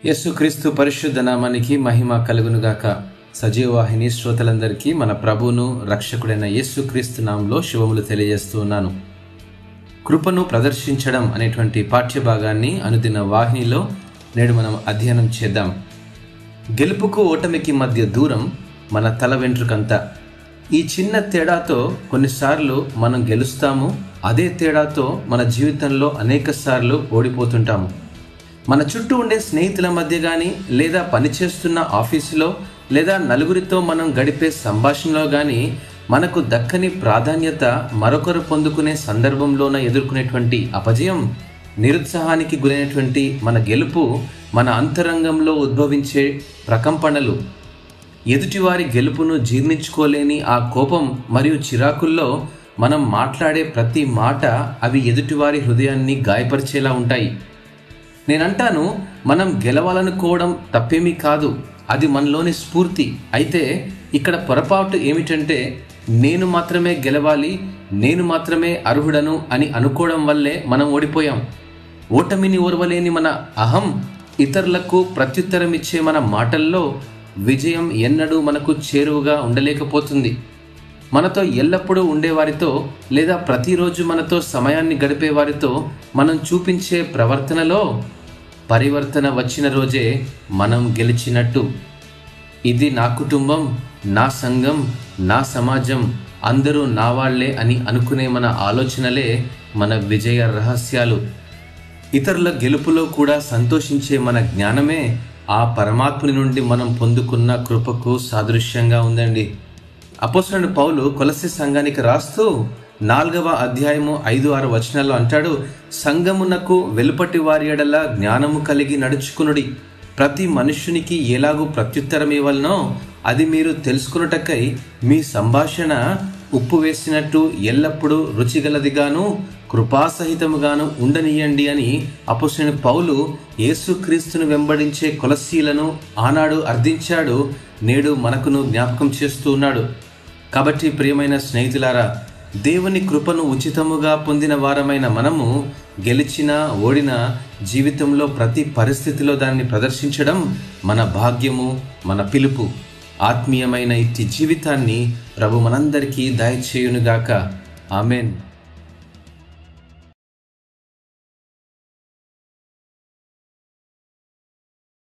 యేసుక్రీస్తు పరిశుద్ధ నామానికి మహిమ కలుగునుగాక. సజీవవాహిని శ్రోతలందరికీ మన ప్రభువును రక్షకుడైన యేసుక్రీస్తు నామంలో శుభములు తెలియజేస్తూ ఉన్నాను. కృపను ప్రదర్శించడం అనేటువంటి పాఠ్యభాగాన్ని అనుదిన వాహినిలో నేడు మనం అధ్యయనం చేద్దాం. గెలుపుకు ఓటమికి మధ్య దూరం మన తల వెంట్రుకంతా. ఈ చిన్న తేడాతో కొన్నిసార్లు మనం గెలుస్తాము, అదే తేడాతో మన జీవితంలో అనేక సార్లు ఓడిపోతుంటాము. మన చుట్టూ ఉండే స్నేహితుల మధ్య కానీ, లేదా పనిచేస్తున్న ఆఫీసులో, లేదా నలుగురితో మనం గడిపే సంభాషణలో కానీ మనకు దక్కని ప్రాధాన్యత మరొకరు పొందుకునే సందర్భంలోన ఎదుర్కొనేటువంటి అపజయం, నిరుత్సాహానికి గురైనటువంటి మన గెలుపు, మన అంతరంగంలో ఉద్భవించే ప్రకంపనలు, ఎదుటివారి గెలుపును జీర్ణించుకోలేని ఆ కోపం మరియు చిరాకుల్లో మనం మాట్లాడే ప్రతి మాట అవి ఎదుటివారి హృదయాన్ని గాయపరిచేలా ఉంటాయి. నేనంటాను, మనం గెలవాలనుకోవడం తప్పేమీ కాదు, అది మనలోని స్ఫూర్తి. అయితే ఇక్కడ పొరపాటు ఏమిటంటే, నేను మాత్రమే గెలవాలి, నేను మాత్రమే అర్హుడను అని అనుకోవడం వల్లే మనం ఓడిపోయాం. ఓటమిని ఓర్వలేని మన అహం, ఇతరులకు ప్రత్యుత్తరం ఇచ్చే మన మాటల్లో విజయం ఎన్నడూ మనకు చేరువగా ఉండలేకపోతుంది. మనతో ఎల్లప్పుడూ ఉండేవారితో, లేదా ప్రతిరోజు మనతో సమయాన్ని గడిపేవారితో మనం చూపించే ప్రవర్తనలో పరివర్తన వచ్చిన రోజే మనం గెలిచినట్టు. ఇది నా కుటుంబం, నా సంఘం, నా సమాజం, అందరూ నా వాళ్లే అని అనుకునే మన ఆలోచనలే మన విజయ రహస్యాలు. ఇతరుల గెలుపులో కూడా సంతోషించే మన జ్ఞానమే ఆ పరమాత్ముని నుండి మనం పొందుకున్న కృపకు సాదృశ్యంగా ఉందండి. అపోస్తలుడైన పౌలు కొలస్సీ సంఘానికి రాస్తూ 4వ అధ్యాయము 5-6 వచనాల్లో అంటాడు, సంఘమునకు వెలుపటి వారి ఎడల జ్ఞానము కలిగి నడుచుకునుడి. ప్రతి మనుష్యునికి ఎలాగూ ప్రత్యుత్తరం ఇవ్వాలనో అది మీరు తెలుసుకున్నటకై మీ సంభాషణ ఉప్పు వేసినట్టు ఎల్లప్పుడూ రుచిగలదిగాను కృపాసహితముగాను ఉండనీయండి అని అపోస్తలుడైన పౌలు యేసుక్రీస్తును వెంబడించే కొలస్సీలను ఆనాడు అర్థించాడు, నేడు మనకును జ్ఞాపకం చేస్తూ ఉన్నాడు. కాబట్టి ప్రియమైన స్నేహితులారా, దేవుని కృపను ఉచితముగా పొందిన వారమైన మనము గెలిచినా ఓడినా జీవితంలో ప్రతి పరిస్థితిలో దాన్ని ప్రదర్శించడం మన భాగ్యము, మన పిలుపు. ఆత్మీయమైన ఇట్టి జీవితాన్ని ప్రభు మనందరికీ దయచేయునుగాక. ఆమెన్.